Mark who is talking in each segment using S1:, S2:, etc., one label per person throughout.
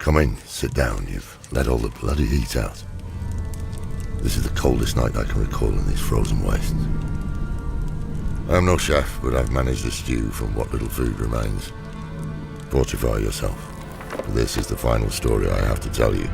S1: Come in, sit down. You've let all the bloody heat out. This is the coldest night I can recall in these frozen wastes. I am no chef, but I've managed a stew from what little food remains. Fortify yourself. For this is the final story I have to tell you,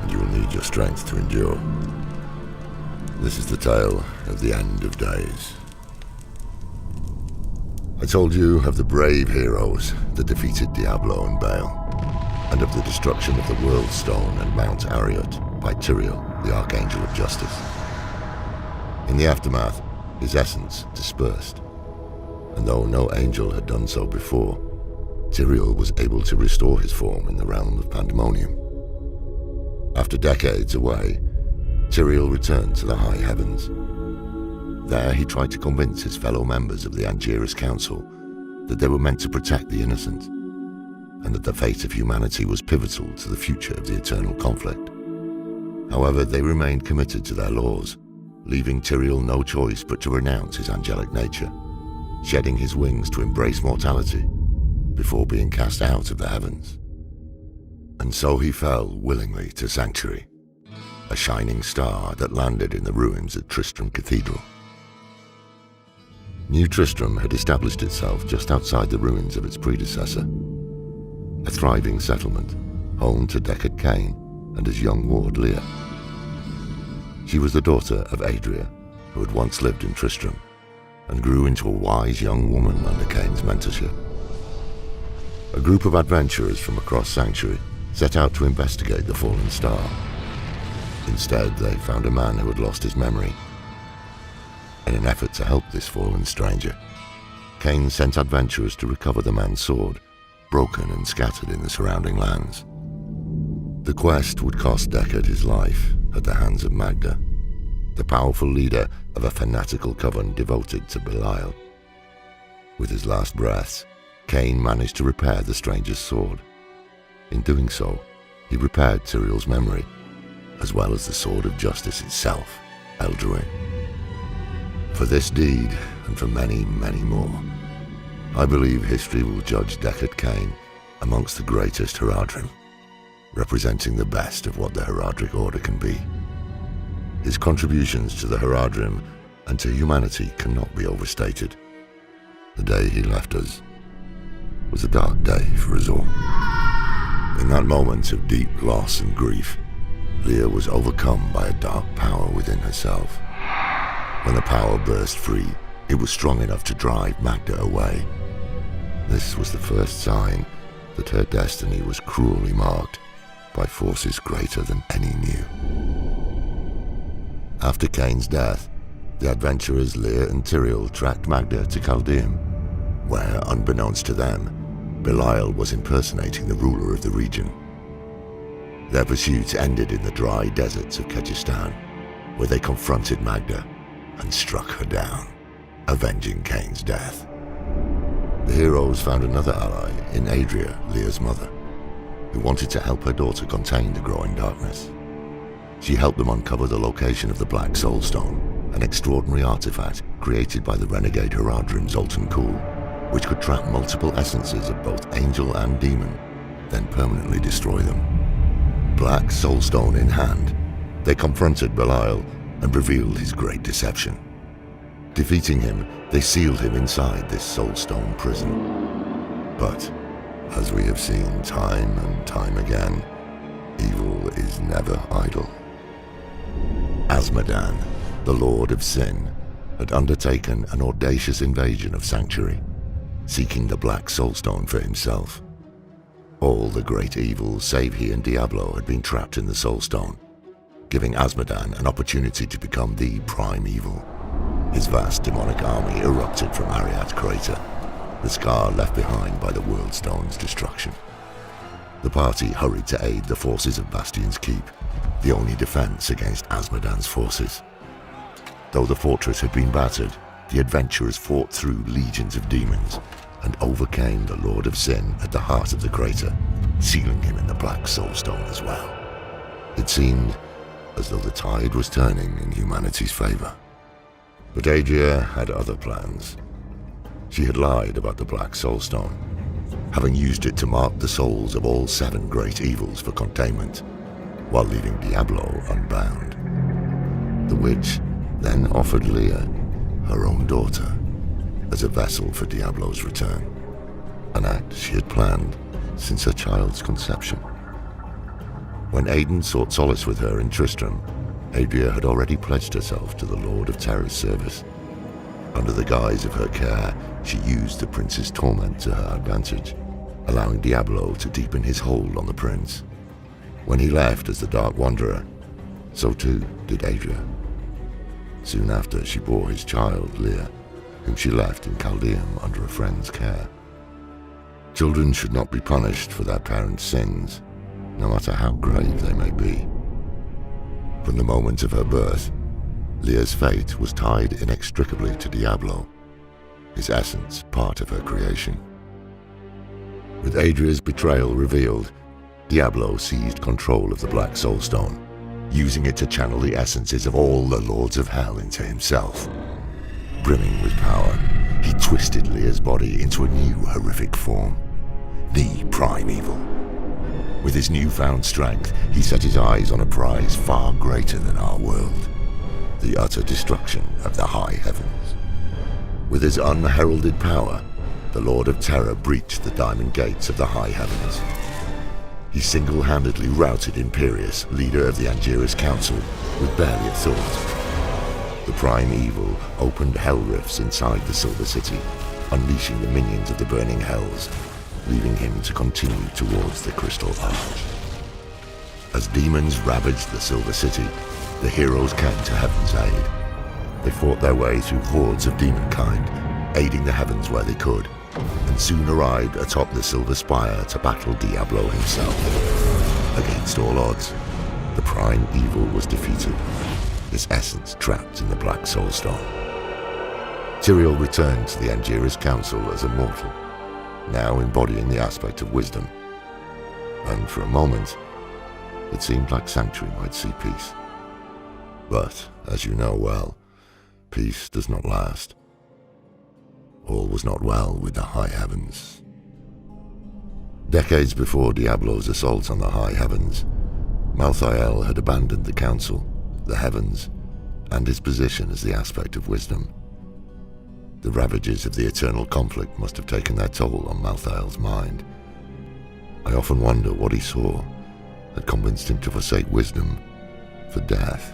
S1: and you will need your strength to endure. This is the tale of the end of days. I told you of the brave heroes that defeated Diablo and Baal, and of the destruction of the World Stone and Mount Arreat by Tyrael, the Archangel of Justice. In the aftermath, his essence dispersed, and though no angel had done so before, Tyrael was able to restore his form in the realm of Pandemonium. After decades away, Tyrael returned to the high heavens. There he tried to convince his fellow members of the Angiras Council that they were meant to protect the innocent, and that the fate of humanity was pivotal to the future of the eternal conflict. However, they remained committed to their laws, leaving Tyrael no choice but to renounce his angelic nature, shedding his wings to embrace mortality before being cast out of the heavens. And so he fell willingly to Sanctuary, a shining star that landed in the ruins of Tristram Cathedral. New Tristram had established itself just outside the ruins of its predecessor, a thriving settlement, home to Deckard Cain and his young ward Leah. She was the daughter of Adria, who had once lived in Tristram, and grew into a wise young woman under Cain's mentorship. A group of adventurers from across Sanctuary set out to investigate the fallen star. Instead, they found a man who had lost his memory. In an effort to help this fallen stranger, Cain sent adventurers to recover the man's sword, broken and scattered in the surrounding lands. The quest would cost Deckard his life at the hands of Magda, the powerful leader of a fanatical coven devoted to Belial. With his last breaths, Cain managed to repair the stranger's sword. In doing so, he repaired Tyrael's memory, as well as the Sword of Justice itself, Eldraine. For this deed, and for many, many more, I believe history will judge Deckard Cain amongst the greatest Haradrim, representing the best of what the Haradric Order can be. His contributions to the Haradrim and to humanity cannot be overstated. The day he left us was a dark day for us all. In that moment of deep loss and grief, Leah was overcome by a dark power within herself. When the power burst free, it was strong enough to drive Magda away. This was the first sign that her destiny was cruelly marked by forces greater than any knew. After Cain's death, the adventurers Leah and Tyrael tracked Magda to Chaldeum, where, unbeknownst to them, Belial was impersonating the ruler of the region. Their pursuit ended in the dry deserts of Kyrgyzstan, where they confronted Magda and struck her down, avenging Cain's death. The heroes found another ally in Adria, Leah's mother, who wanted to help her daughter contain the growing darkness. She helped them uncover the location of the Black Soul Stone, an extraordinary artifact created by the renegade Haradrim Zoltan Kulle, which could trap multiple essences of both angel and demon, then permanently destroy them. Black Soul Stone in hand, they confronted Belial and revealed his great deception. Defeating him, they sealed him inside this Soul Stone prison. But, as we have seen time and time again, evil is never idle. Azmodan, the Lord of Sin, had undertaken an audacious invasion of Sanctuary, seeking the Black Soul Stone for himself. All the great evils save he and Diablo had been trapped in the Soul Stone, giving Azmodan an opportunity to become the prime evil. His vast demonic army erupted from Arreat Crater, the scar left behind by the World Stone's destruction. The party hurried to aid the forces of Bastion's Keep, the only defense against Azmodan's forces. Though the fortress had been battered, the adventurers fought through legions of demons and overcame the Lord of Sin at the heart of the crater, sealing him in the Black Soul Stone as well. It seemed as though the tide was turning in humanity's favor. But Adria had other plans. She had lied about the Black Soul Stone. having used it to mark the souls of all 7 great evils for containment, while leaving Diablo unbound. The witch then offered Leah, her own daughter, as a vessel for Diablo's return, an act she had planned since her child's conception. When Aiden sought solace with her in Tristram, Adria had already pledged herself to the Lord of Terror's service. Under the guise of her care, she used the prince's torment to her advantage, allowing Diablo to deepen his hold on the prince. When he left as the Dark Wanderer, so too did Adria. Soon after, she bore his child, Leah, whom she left in Chaldeum under a friend's care. Children should not be punished for their parents' sins, no matter how grave they may be. From the moment of her birth, Leah's fate was tied inextricably to Diablo, his essence part of her creation. With Adria's betrayal revealed, Diablo seized control of the Black Soulstone, using it to channel the essences of all the Lords of Hell into himself. Brimming with power, he twisted Leah's body into a new horrific form, the Prime Evil. With his newfound strength, he set his eyes on a prize far greater than our world, the utter destruction of the high heavens. With his unheralded power, the Lord of Terror breached the diamond gates of the high heavens. He single-handedly routed Imperius, leader of the Angiras Council, with barely a thought. The Prime Evil opened hell rifts inside the Silver City, unleashing the minions of the Burning Hells, leaving him to continue towards the Crystal Arch. As demons ravaged the Silver City, the heroes came to Heaven's aid. They fought their way through hordes of demonkind, aiding the heavens where they could, and soon arrived atop the Silver Spire to battle Diablo himself. Against all odds, the Prime Evil was defeated, his essence trapped in the Black Soulstone. Tyrael returned to the Angiras Council as a mortal, now embodying the aspect of wisdom. And for a moment, it seemed like Sanctuary might see peace. But, as you know well, peace does not last. All was not well with the high heavens. Decades before Diablo's assault on the high heavens, Malthael had abandoned the council, the heavens, and his position as the aspect of wisdom. The ravages of the eternal conflict must have taken their toll on Malthael's mind. I often wonder what he saw had convinced him to forsake wisdom for death.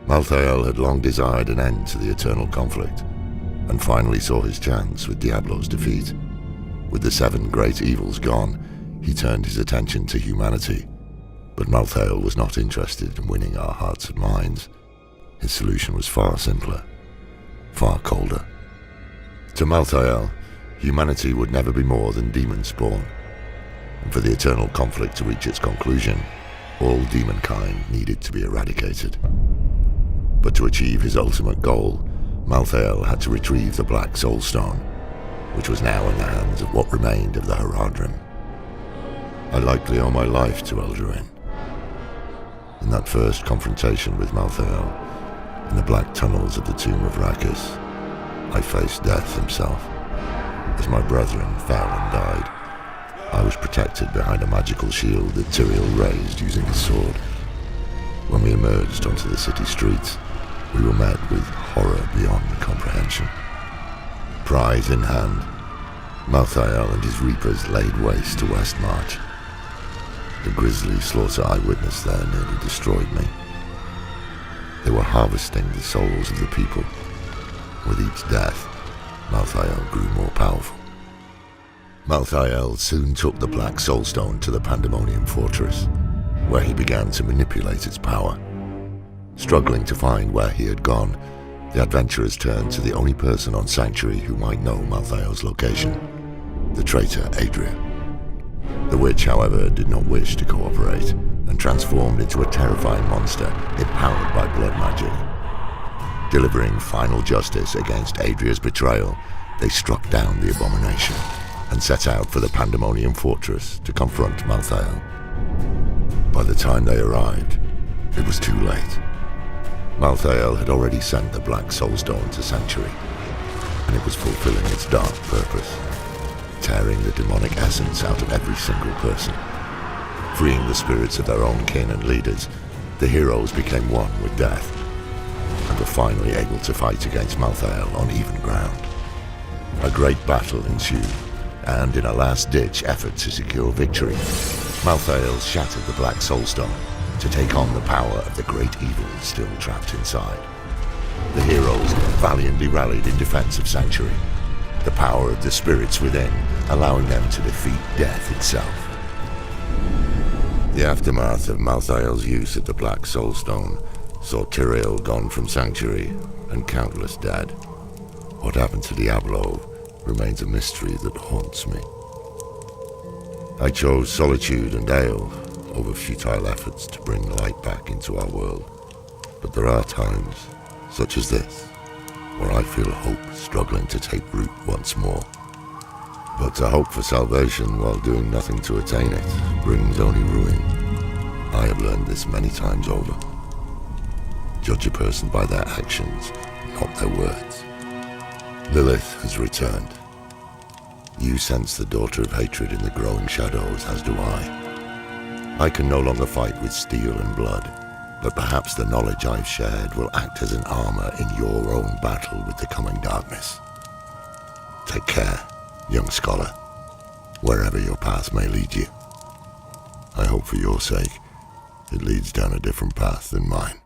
S1: Malthael had long desired an end to the eternal conflict, and finally saw his chance with Diablo's defeat. With the 7 great evils gone, he turned his attention to humanity. But Malthael was not interested in winning our hearts and minds. His solution was far simpler, far colder. To Malthael, humanity would never be more than demon spawn, and for the eternal conflict to reach its conclusion, all demonkind needed to be eradicated. But to achieve his ultimate goal, Malthael had to retrieve the Black Soulstone, which was now in the hands of what remained of the Haradrim. I likely owe my life to Eldraine. In that first confrontation with Malthael, in the black tunnels of the tomb of Rakis, I faced death himself. As my brethren fell and died, I was protected behind a magical shield that Tyrael raised using his sword. When we emerged onto the city streets, we were met with horror beyond comprehension. Prize in hand, Malthael and his reapers laid waste to Westmarch. The grisly slaughter I witnessed there nearly destroyed me. They were harvesting the souls of the people. With each death, Malthael grew more powerful. Malthael soon took the Black Soulstone to the Pandemonium Fortress, where he began to manipulate its power. Struggling to find where he had gone, the adventurers turned to the only person on Sanctuary who might know Malthael's location, the traitor Adria. The witch, however, did not wish to cooperate, and transformed into a terrifying monster empowered by blood magic. Delivering final justice against Adria's betrayal, they struck down the abomination and set out for the Pandemonium Fortress to confront Malthael. By the time they arrived, it was too late. Malthael had already sent the Black Soulstone to Sanctuary, and it was fulfilling its dark purpose. tearing the demonic essence out of every single person. Freeing the spirits of their own kin and leaders, the heroes became one with death, and were finally able to fight against Malthael on even ground. A great battle ensued, and in a last-ditch effort to secure victory, Malthael shattered the Black Soulstone to take on the power of the great evil still trapped inside. The heroes valiantly rallied in defense of Sanctuary, the power of the spirits within allowing them to defeat death itself. The aftermath of Malthael's use of the Black Soulstone saw Tyrael gone from Sanctuary and countless dead. What happened to Diablo remains a mystery that haunts me. I chose solitude and ale over futile efforts to bring light back into our world. But there are times, such as this, where I feel hope struggling to take root once more. But to hope for salvation while doing nothing to attain it brings only ruin. I have learned this many times over. Judge a person by their actions, not their words. Lilith has returned. You sense the daughter of hatred in the growing shadows, as do I. I can no longer fight with steel and blood, but perhaps the knowledge I've shared will act as an armor in your own battle with the coming darkness. Take care, young scholar, wherever your path may lead you. I hope for your sake, it leads down a different path than mine.